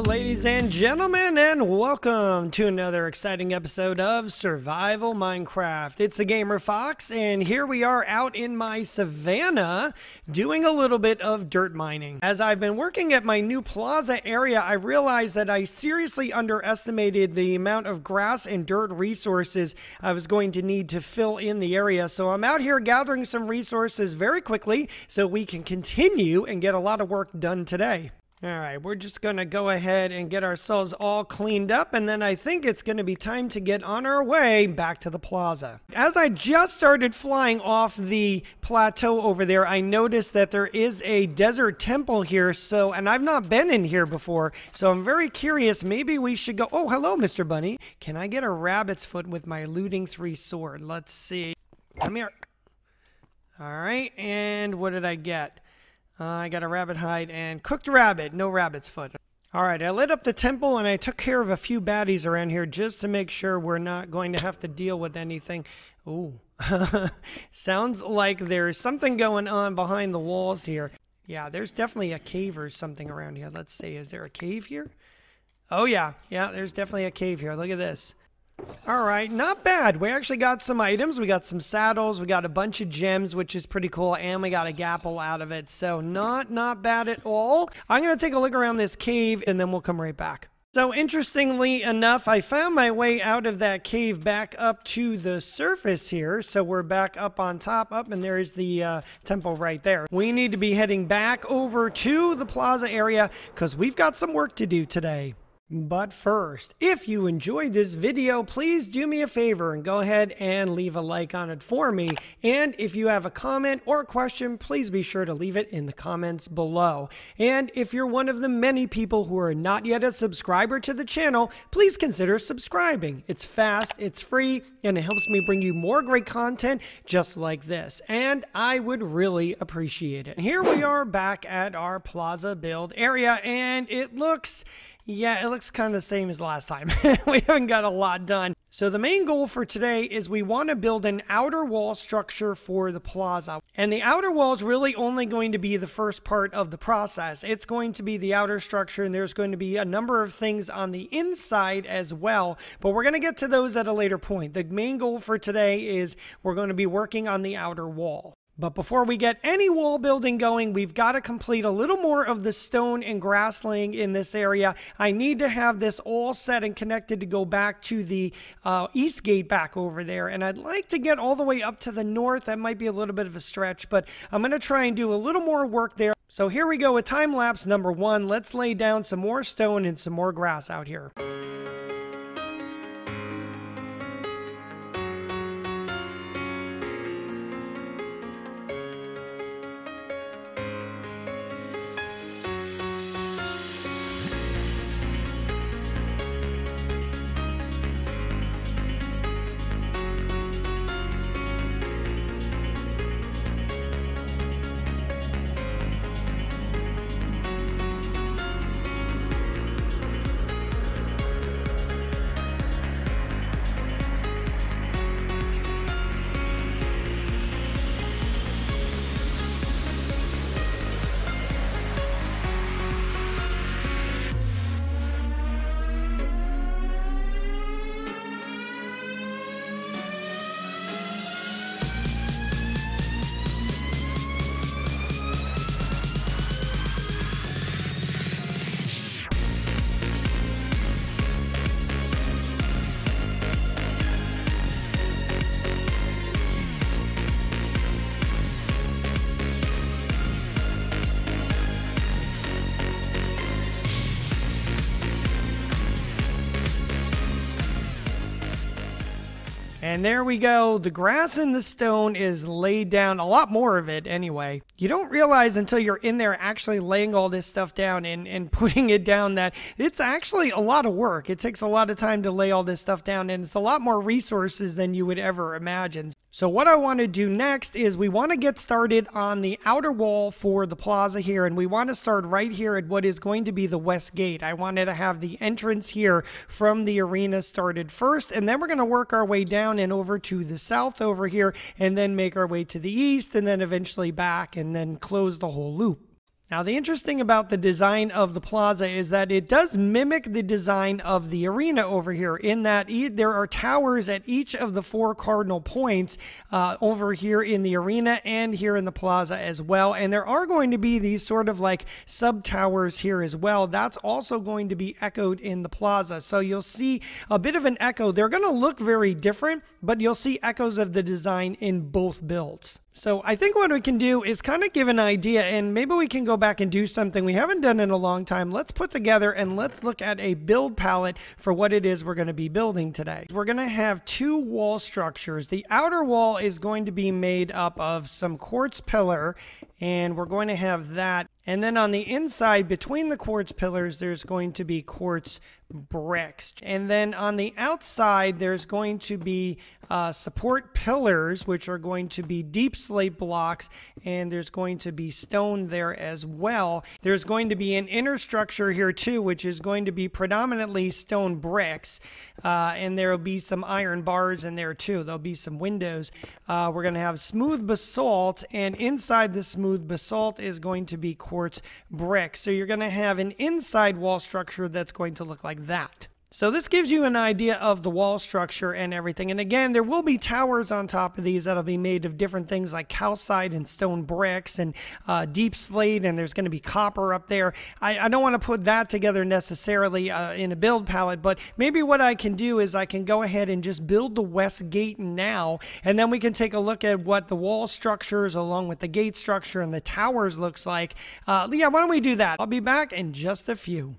ladies and gentlemen, and welcome to another exciting episode of Survival Minecraft. It's a GamerFox, and here we are out in my savannah doing a little bit of dirt mining. As I've been working at my new plaza area, I realized that I seriously underestimated the amount of grass and dirt resources I was going to need to fill in the area. So I'm out here gathering some resources very quickly so we can continue and get a lot of work done today. Alright, we're just going to go ahead and get ourselves all cleaned up, and then I think it's going to be time to get on our way back to the plaza. As I just started flying off the plateau over there, I noticed that there is a desert temple here, and I've not been in here before, so I'm very curious. Maybe we should go. Oh, hello, Mr. Bunny. Can I get a rabbit's foot with my looting 3 sword? Let's see. Come here. Alright, and what did I get? I got a rabbit hide and cooked rabbit, no rabbit's foot. Alright, I lit up the temple and I took care of a few baddies around here just to make sure we're not going to have to deal with anything. Ooh, sounds like there's something going on behind the walls here. Yeah, there's definitely a cave or something around here. Let's see, is there a cave here? Oh yeah, there's definitely a cave here. Look at this. Alright, not bad. We actually got some items. We got some saddles. We got a bunch of gems, which is pretty cool. And we got a gapple out of it. So not bad at all. I'm going to take a look around this cave and then we'll come right back. So interestingly enough, I found my way out of that cave back up to the surface here. So we're back up on top, and there's the temple right there. We need to be heading back over to the plaza area because we've got some work to do today. But first, if you enjoyed this video, please do me a favor and go ahead and leave a like on it for me. And if you have a comment or a question, please be sure to leave it in the comments below. And if you're one of the many people who are not yet a subscriber to the channel, please consider subscribing. It's fast, it's free, and it helps me bring you more great content just like this. And I would really appreciate it. Here we are back at our Plaza Build area, and it looks kind of the same as last time. We haven't got a lot done. So the main goal for today is we want to build an outer wall structure for the plaza. And the outer wall is really only going to be the first part of the process. It's going to be the outer structure, and there's going to be a number of things on the inside as well. But we're going to get to those at a later point. The main goal for today is we're going to be working on the outer wall. But before we get any wall building going, we've got to complete a little more of the stone and grass laying in this area. I need to have this all set and connected to go back to the east gate back over there. And I'd like to get all the way up to the north. That might be a little bit of a stretch, but I'm going to try and do a little more work there. So here we go with time lapse number 1. Let's lay down some more stone and some more grass out here. And there we go. The grass and the stone is laid down, a lot more of it anyway. You don't realize until you're in there actually laying all this stuff down and putting it down that it's actually a lot of work. It takes a lot of time to lay all this stuff down, and it's a lot more resources than you would ever imagine. So what I want to do next is we want to get started on the outer wall for the plaza here, and we want to start right here at what is going to be the west gate. I wanted to have the entrance here from the arena started first, and then we're going to work our way down and over to the south over here, and then make our way to the east, and then eventually back, and then close the whole loop. Now, the interesting about the design of the plaza is that it does mimic the design of the arena over here, in that there are towers at each of the 4 cardinal points over here in the arena and here in the plaza as well. And there are going to be these sort of like sub towers here as well. That's also going to be echoed in the plaza. So you'll see a bit of an echo. They're going to look very different, but you'll see echoes of the design in both builds. So I think what we can do is kind of give an idea, and maybe we can go back and do something we haven't done in a long time. Let's put together and let's look at a build palette for what it is we're going to be building today. We're going to have 2 wall structures. The outer wall is going to be made up of some quartz pillar, and we're going to have that. And then on the inside, between the quartz pillars, there's going to be quartz bricks. And then on the outside, there's going to be support pillars, which are going to be deep slate blocks, and there's going to be stone there as well. There's going to be an inner structure here too, which is going to be predominantly stone bricks, and there will be some iron bars in there too. There'll be some windows. We're going to have smooth basalt, and inside the smooth basalt is going to be quartz brick. So you're going to have an inside wall structure that's going to look like that. So this gives you an idea of the wall structure and everything. And again, there will be towers on top of these that'll be made of different things like calcite and stone bricks and deep slate, and there's going to be copper up there. I don't want to put that together necessarily in a build palette, but maybe what I can do is I can go ahead and just build the west gate now, and then we can take a look at what the wall structures along with the gate structure and the towers looks like. Yeah, why don't we do that? I'll be back in just a few.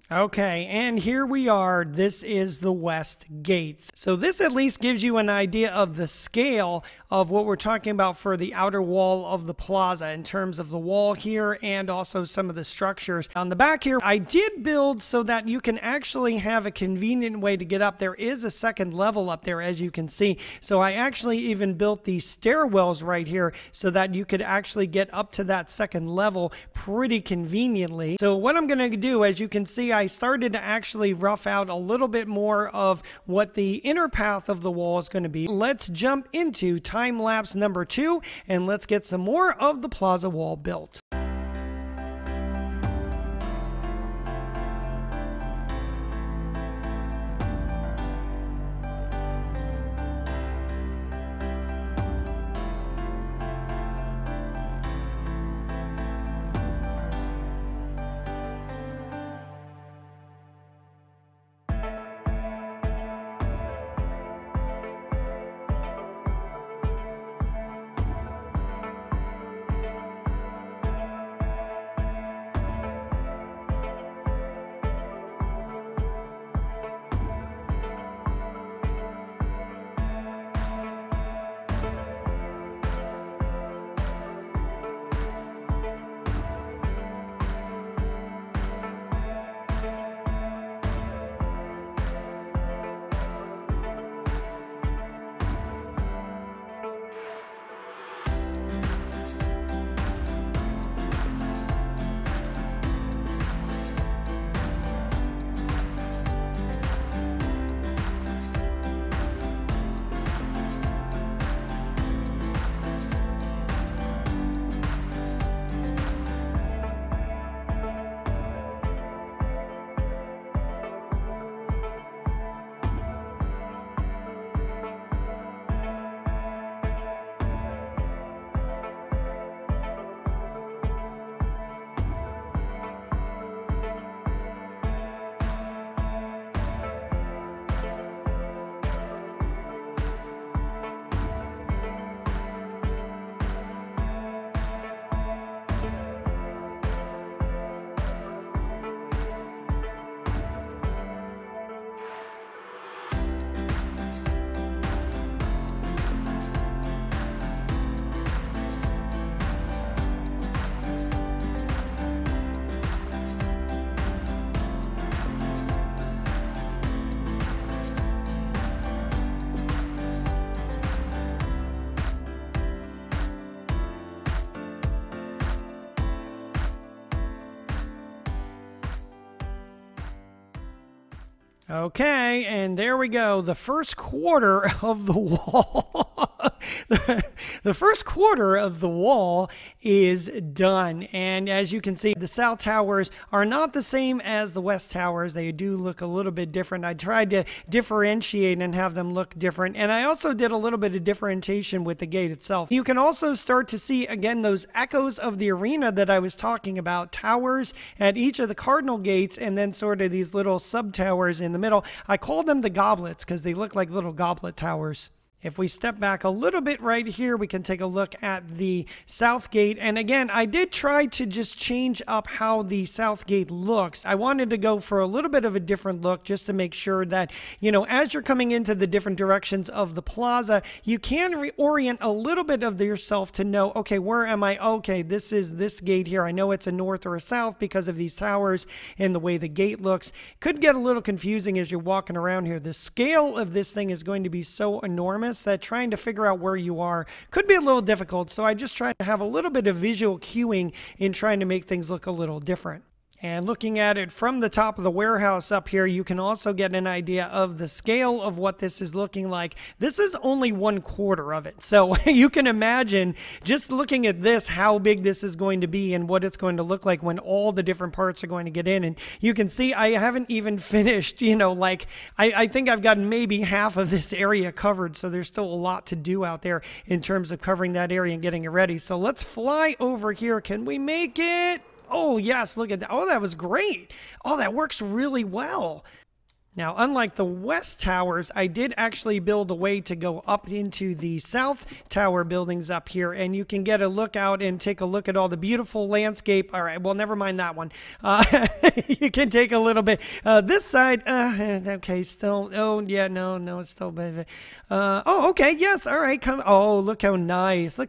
Okay, and here we are. This is the west gates. So this at least gives you an idea of the scale of what we're talking about for the outer wall of the plaza in terms of the wall here and also some of the structures. On the back here, I did build so that you can actually have a convenient way to get up. There is a second level up there, as you can see. So I actually even built these stairwells right here so that you could actually get up to that second level pretty conveniently. So what I'm going to do, as you can see, I started to actually rough out a little bit more of what the inner path of the wall is going to be. Let's jump into time lapse number 2 and let's get some more of the plaza wall built. Okay, and there we go. The first quarter of the wall the first quarter of the wall is done. And as you can see, the south towers are not the same as the west towers. They do look a little bit different. I tried to differentiate and have them look different. And I also did a little bit of differentiation with the gate itself. You can also start to see, again, those echoes of the arena that I was talking about. Towers at each of the cardinal gates, and then sort of these little sub-towers in the middle. I call them the goblets because they look like little goblet towers. If we step back a little bit right here, we can take a look at the south gate. And again, I did try to just change up how the south gate looks. I wanted to go for a little bit of a different look just to make sure that, you know, as you're coming into the different directions of the plaza, you can reorient a little bit of yourself to know, okay, where am I? Okay, this is this gate here. I know it's a north or a south because of these towers and the way the gate looks. Could get a little confusing as you're walking around here. The scale of this thing is going to be so enormous that trying to figure out where you are could be a little difficult. So I just try to have a little bit of visual cueing in trying to make things look a little different. And looking at it from the top of the warehouse up here, you can also get an idea of the scale of what this is looking like. This is only 1/4 of it. So you can imagine just looking at this, how big this is going to be and what it's going to look like when all the different parts are going to get in. And you can see I haven't even finished, you know, like I think I've gotten maybe half of this area covered. So there's still a lot to do out there in terms of covering that area and getting it ready. So let's fly over here. Can we make it? Oh, yes, look at that. Oh, that was great. Oh, that works really well. Now, unlike the west towers, I did actually build a way to go up into the south tower buildings up here, and you can get a look out and take a look at all the beautiful landscape. All right, well, never mind that one. You can take a little bit. This side, okay, still, oh, yeah, no, it's still bad. Oh, okay, yes, all right, come. Oh, look how nice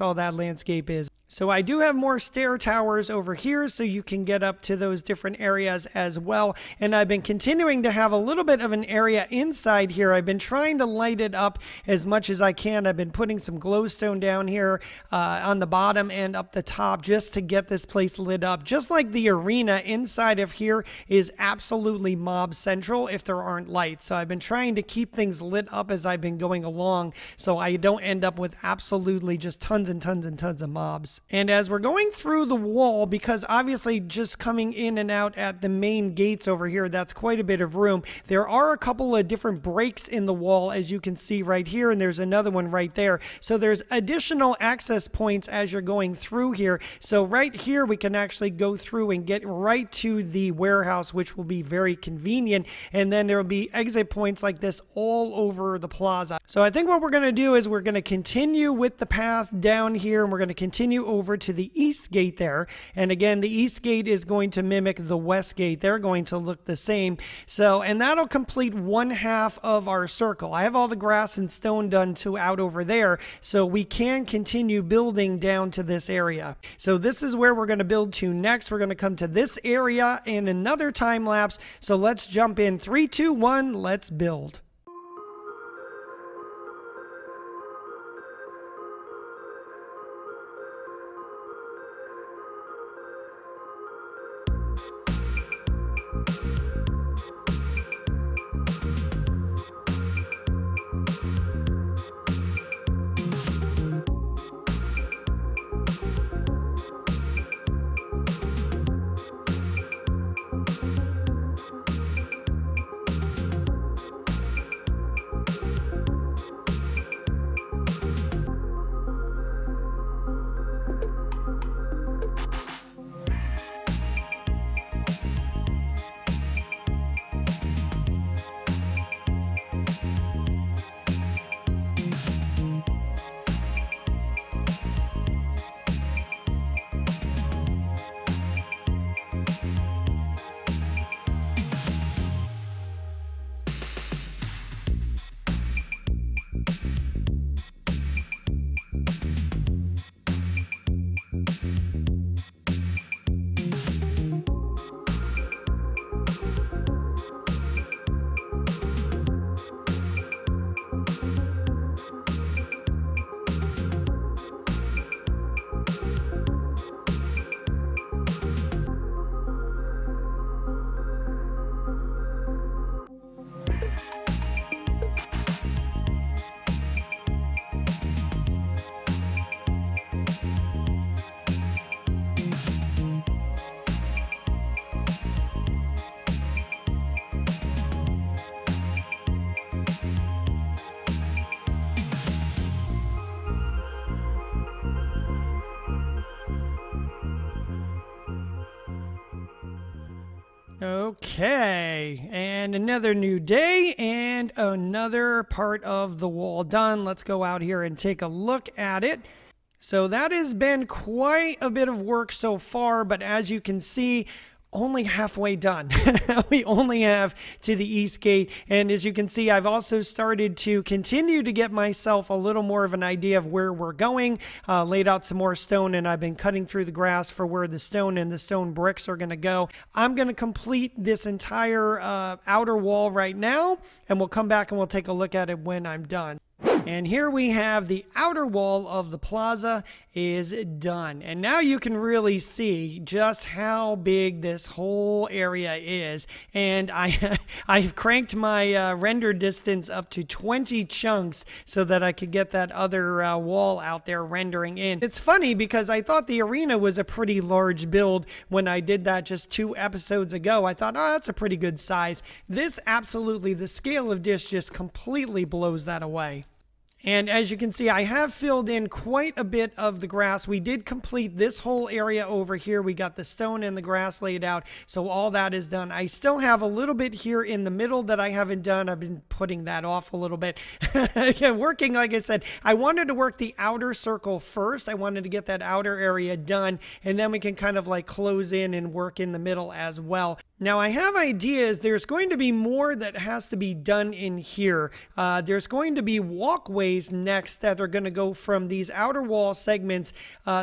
all that landscape is. So I do have more stair towers over here so you can get up to those different areas as well. And I've been continuing to have a little bit of an area inside here. I've been trying to light it up as much as I can. I've been putting some glowstone down here on the bottom and up the top just to get this place lit up. Just like the arena inside of here is absolutely mob central if there aren't lights. So I've been trying to keep things lit up as I've been going along so I don't end up with absolutely just tons and tons and tons of mobs. And as we're going through the wall, because obviously just coming in and out at the main gates over here, that's quite a bit of room. There are a couple of different breaks in the wall, as you can see right here, and there's another one right there. So there's additional access points as you're going through here. So right here, we can actually go through and get right to the warehouse, which will be very convenient. And then there will be exit points like this all over the plaza. So I think what we're going to do is we're going to continue with the path down here, and we're going to continue over to the east gate there. And again, the east gate is going to mimic the west gate. They're going to look the same. So, and that'll complete 1/2 of our circle. I have all the grass and stone done to out over there, so we can continue building down to this area. So this is where we're going to build to next. We're going to come to this area in another time lapse. So let's jump in. 3, 2, 1, let's build. Okay, and another new day and another part of the wall done. Let's go out here and take a look at it. So that has been quite a bit of work so far, but as you can see, only halfway done. We only have to the east gate, and as you can see, I've also started to continue to get myself a little more of an idea of where we're going. Laid out some more stone, and I've been cutting through the grass for where the stone and the stone bricks are going to go. I'm going to complete this entire outer wall right now, and we'll come back and we'll take a look at it when I'm done. And here we have the outer wall of the plaza is done. And now you can really see just how big this whole area is. And I've cranked my render distance up to 20 chunks so that I could get that other wall out there rendering in. It's funny because I thought the arena was a pretty large build when I did that just 2 episodes ago. I thought, oh, that's a pretty good size. This absolutely, the scale of this just completely blows that away. And as you can see, I have filled in quite a bit of the grass. We did complete this whole area over here. We got the stone and the grass laid out, so all that is done. I still have a little bit here in the middle that I haven't done. I've been putting that off a little bit. Working, like I said, I wanted to work the outer circle first. I wanted to get that outer area done, and then we can kind of like close in and work in the middle as well. Now, I have ideas. There's going to be more that has to be done in here. There's going to be walkways next that are going to go from these outer wall segments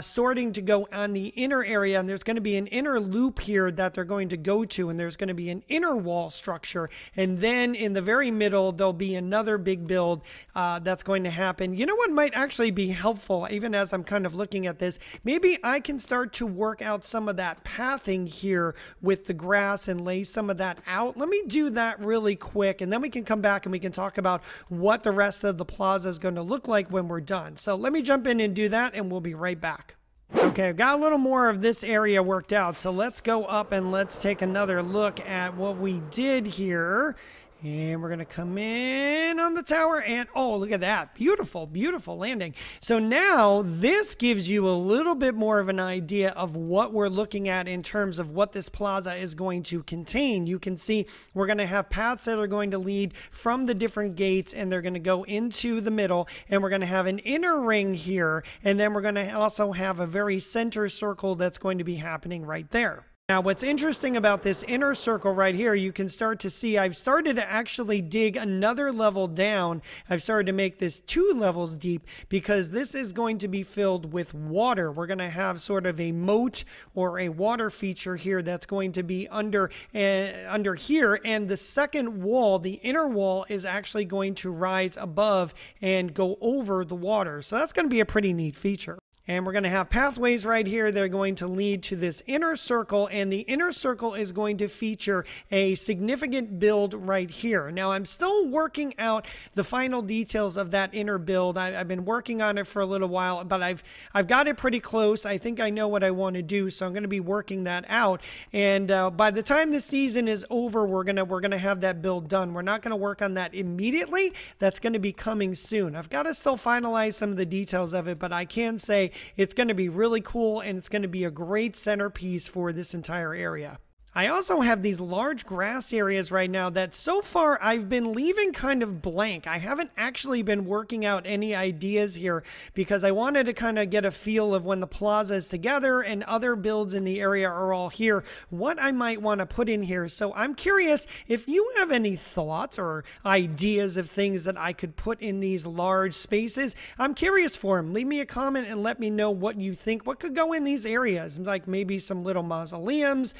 starting to go on the inner area, and there's going to be an inner loop here that they're going to go to, and there's going to be an inner wall structure, and then in the very middle there'll be another big build that's going to happen. You know what might actually be helpful, even as I'm kind of looking at this? Maybe I can start to work out some of that pathing here with the grass and lay some of that out. Let me do that really quick, and then we can come back and we can talk about what the rest of the plaza is going to look like when we're done. So let me jump in and do that, and we'll be right back. Okay, I've got a little more of this area worked out, so let's go up and let's take another look at what we did here. And we're going to come in on the tower, and oh, look at that. Beautiful, beautiful landing. So now this gives you a little bit more of an idea of what we're looking at in terms of what this plaza is going to contain. You can see we're going to have paths that are going to lead from the different gates, and they're going to go into the middle, and we're going to have an inner ring here, and then we're going to also have a very center circle that's going to be happening right there. Now, what's interesting about this inner circle right here, you can start to see I've started to actually dig another level down. I've started to make this 2 levels deep because this is going to be filled with water. We're going to have sort of a moat or a water feature here that's going to be under here, and the second wall, the inner wall, is actually going to rise above and go over the water. So that's going to be a pretty neat feature. And we're going to have pathways right here that are going to lead to this inner circle, and the inner circle is going to feature a significant build right here. Now, I'm still working out the final details of that inner build. I've been working on it for a little while, but I've got it pretty close. I think I know what I want to do, so I'm going to be working that out. And by the time the season is over, we're gonna have that build done. We're not going to work on that immediately. That's going to be coming soon. I've got to still finalize some of the details of it, but I can say it's going to be really cool, and it's going to be a great centerpiece for this entire area. I also have these large grass areas right now that so far I've been leaving kind of blank. I haven't actually been working out any ideas here because I wanted to kind of get a feel of when the plaza is together and other builds in the area are all here, what I might want to put in here. So I'm curious if you have any thoughts or ideas of things that I could put in these large spaces. I'm curious for them. Leave me a comment and let me know what you think. What could go in these areas? Like maybe some little mausoleums,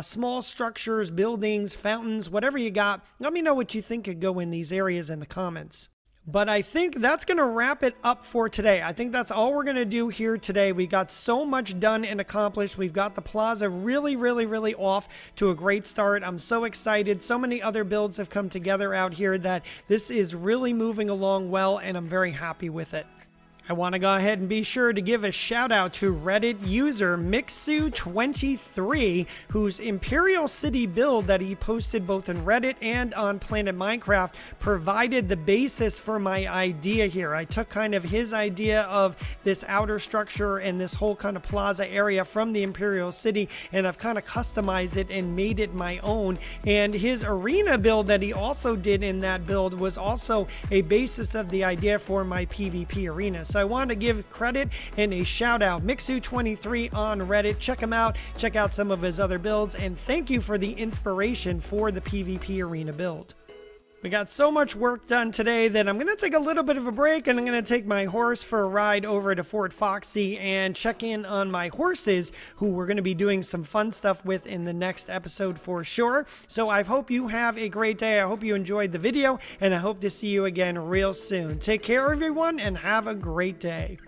small structures, buildings, fountains, whatever you got. Let me know what you think could go in these areas in the comments. But I think that's going to wrap it up for today. I think that's all we're going to do here today. We got so much done and accomplished. We've got the plaza really off to a great start. I'm so excited. So many other builds have come together out here that this is really moving along well, and I'm very happy with it. I want to go ahead and be sure to give a shout out to Reddit user Mixu23, whose Imperial City build that he posted both in Reddit and on Planet Minecraft provided the basis for my idea here. I took kind of his idea of this outer structure and this whole kind of plaza area from the Imperial City, and I've kind of customized it and made it my own. And his arena build that he also did in that build was also a basis of the idea for my PvP arena. So I want to give credit and a shout out Mixu23 on Reddit. Check him out, check out some of his other builds, and thank you for the inspiration for the PvP arena build. We got so much work done today that I'm going to take a little bit of a break, and I'm going to take my horse for a ride over to Fort Foxy and check in on my horses, who we're going to be doing some fun stuff with in the next episode for sure. So I hope you have a great day. I hope you enjoyed the video, and I hope to see you again real soon. Take care, everyone, and have a great day.